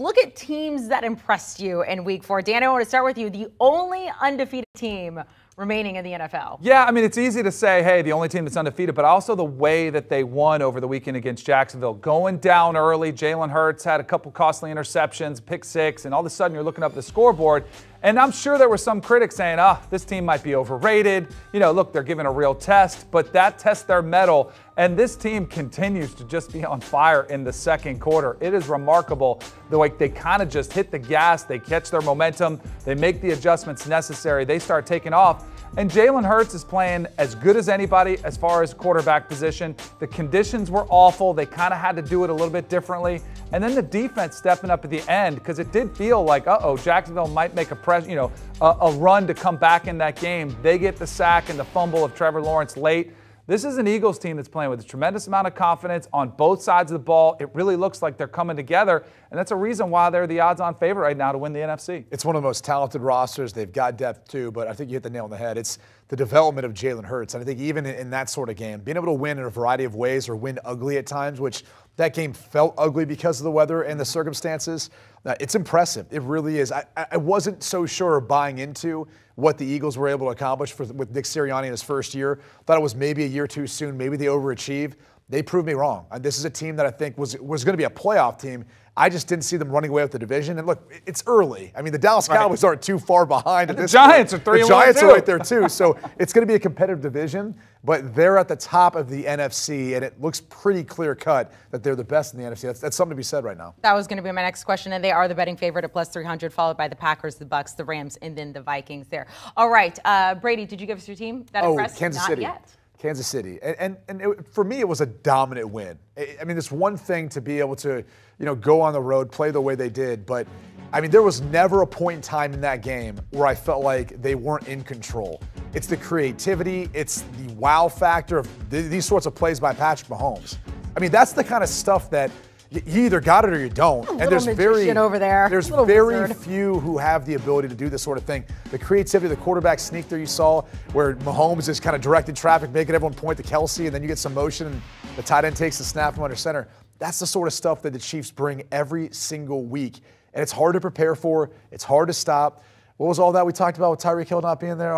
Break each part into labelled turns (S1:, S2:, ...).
S1: Look at teams that impressed you in Week 4. Dan, I want to start with you. The only undefeated team remaining in the NFL.
S2: Yeah, I mean, it's easy to say, hey, the only team that's undefeated, but also the way that they won over the weekend against Jacksonville. Going down early, Jalen Hurts had a couple costly interceptions, pick six, and all of a sudden you're looking up the scoreboard. And I'm sure there were some critics saying, this team might be overrated. You know, look, they're giving a real test, but that tests their mettle. And this team continues to just be on fire in the second quarter. It is remarkable the way they kind of just hit the gas. They catch their momentum. They make the adjustments necessary. They start taking off. And Jalen Hurts is playing as good as anybody as far as quarterback position. The conditions were awful. They kind of had to do it a little bit differently. And then the defense stepping up at the end, because it did feel like, Jacksonville might make a run to come back in that game. They get the sack and the fumble of Trevor Lawrence late. This is an Eagles team that's playing with a tremendous amount of confidence on both sides of the ball. It really looks like they're coming together, and that's a reason why they're the odds-on favorite right now to win the NFC.
S3: It's one of the most talented rosters. They've got depth too, but I think you hit the nail on the head. It's the development of Jalen Hurts, and I think even in that sort of game, being able to win in a variety of ways or win ugly at times, which that game felt ugly because of the weather and the circumstances, it's impressive. It really is. I wasn't so sure of buying into what the Eagles were able to accomplish with Nick Sirianni in his first year. Thought it was maybe a year too soon. Maybe they overachieved. They proved me wrong. This is a team that I think was going to be a playoff team. I just didn't see them running away with the division. And look, it's early. I mean, the Dallas Cowboys aren't too far behind.
S2: And the Giants are 3-1.
S3: The Giants are right there too. So it's going to be a competitive division, but they're at the top of the NFC, and it looks pretty clear-cut that they're the best in the NFC. That's something to be said right now.
S1: That was going to be my next question, and they are the betting favorite at plus 300, followed by the Packers, the Bucks, the Rams, and then the Vikings there. All right, Brady, did you give us your team that impressed?
S3: Kansas City.
S1: Not yet.
S3: Kansas City. And for me, it was a dominant win. I mean, it's one thing to be able to, go on the road, play the way they did, but I mean, there was never a point in time in that game where I felt like they weren't in control. It's the creativity, it's the wow factor of these sorts of plays by Patrick Mahomes. I mean, that's the kind of stuff that you either got it or you don't.
S1: And there's
S3: very few who have the ability to do this sort of thing. The creativity, the quarterback sneak there you saw, where Mahomes is kind of directing traffic, making everyone point to Kelsey, and then you get some motion, and the tight end takes the snap from under center. That's the sort of stuff that the Chiefs bring every single week. And it's hard to prepare for. It's hard to stop. What was all that we talked about with Tyreek Hill not being there?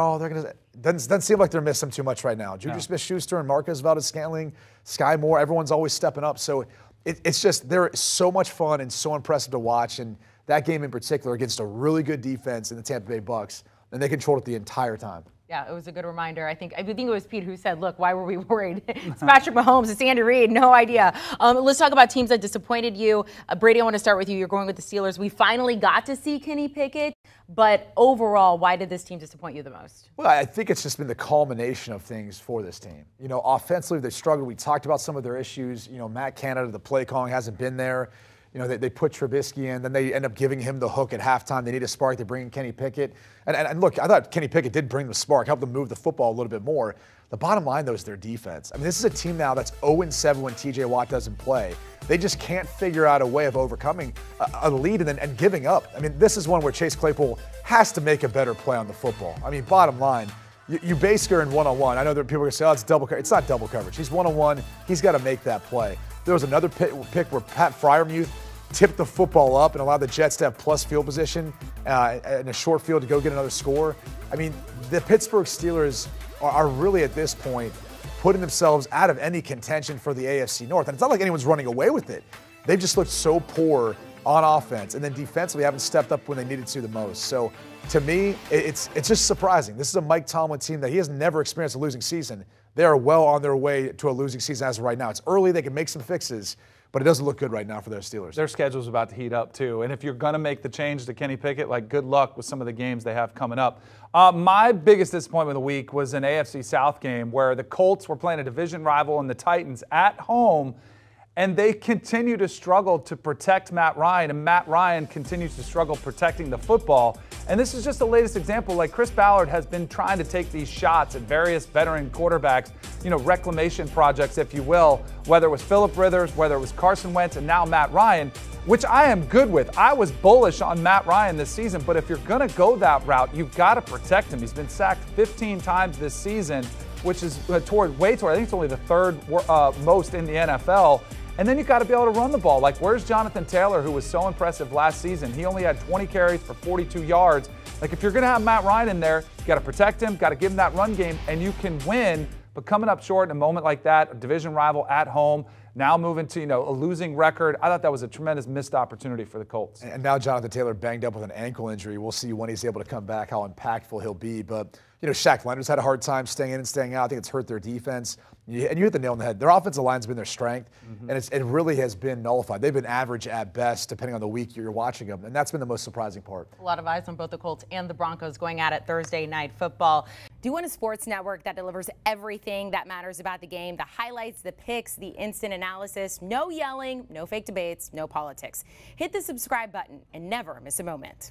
S3: Doesn't seem like they're missing too much right now. Juju Smith-Schuster and Marquez Valdes-Scantling, Sky Moore, everyone's always stepping up. So it's just, they're so much fun and so impressive to watch. And that game in particular against a really good defense in the Tampa Bay Bucks, and they controlled it the entire time.
S1: Yeah, it was a good reminder. I think it was Pete who said, look, why were we worried? It's Patrick Mahomes. It's Andy Reid. No idea. Let's talk about teams that disappointed you. Brady, I want to start with you. You're going with the Steelers. We finally got to see Kenny Pickett. But overall, why did this team disappoint you the most? Well,
S3: I think it's just been the culmination of things for this team. Offensively, they struggled. We talked about some of their issues. Matt Canada, the play calling hasn't been there. They put Trubisky in, then they end up giving him the hook at halftime. They need a spark. They bring in Kenny Pickett. And look, I thought Kenny Pickett did bring the spark, help them move the football a little bit more. The bottom line, though, is their defense. I mean, this is a team now that's 0-7 when TJ Watt doesn't play. They just can't figure out a way of overcoming a lead and giving up. I mean, this is one where Chase Claypool has to make a better play on the football. I mean, bottom line, you base her in one-on-one. I know that people are going to say, it's double coverage. It's not double coverage. He's one-on-one. He's got to make that play. There was another pick where Pat Freiermuth tipped the football up and allowed the Jets to have plus field position in a short field to go get another score. I mean, the Pittsburgh Steelers are really at this point putting themselves out of any contention for the AFC North. And it's not like anyone's running away with it. They've just looked so poor on offense, and then defensively haven't stepped up when they needed to the most. So to me, it's just surprising. This is a Mike Tomlin team that he has never experienced a losing season. They are well on their way to a losing season as of right now. It's early. They can make some fixes, but it doesn't look good right now for their Steelers.
S2: Their schedule's about to heat up, too. And if you're going to make the change to Kenny Pickett, good luck with some of the games they have coming up. My biggest disappointment of the week was an AFC South game where the Colts were playing a division rival and the Titans at home, and they continue to struggle to protect Matt Ryan, and Matt Ryan continues to struggle protecting the football. And this is just the latest example. Chris Ballard has been trying to take these shots at various veteran quarterbacks, reclamation projects, if you will, whether it was Phillip Rivers, whether it was Carson Wentz, and now Matt Ryan, which I am good with. I was bullish on Matt Ryan this season, but if you're going to go that route, you've got to protect him. He's been sacked 15 times this season, which is I think it's only the third most in the NFL. And then you got to be able to run the ball. Like, where's Jonathan Taylor, who was so impressive last season? He only had 20 carries for 42 yards. Like, if you're going to have Matt Ryan in there, you got to protect him, got to give him that run game, and you can win. But coming up short in a moment like that, a division rival at home, now moving to, a losing record, I thought that was a tremendous missed opportunity for the Colts.
S3: And now Jonathan Taylor banged up with an ankle injury. We'll see when he's able to come back, how impactful he'll be. But, Shaq Leonard's had a hard time staying in and staying out. I think it's hurt their defense. And you hit the nail on the head. Their offensive line's been their strength, and it really has been nullified. They've been average at best, depending on the week you're watching them, and that's been the most surprising part.
S1: A lot of eyes on both the Colts and the Broncos going at it Thursday Night Football.
S4: Do you want a sports network that delivers everything that matters about the game? The highlights, the picks, the instant analysis, no yelling, no fake debates, no politics. Hit the subscribe button and never miss a moment.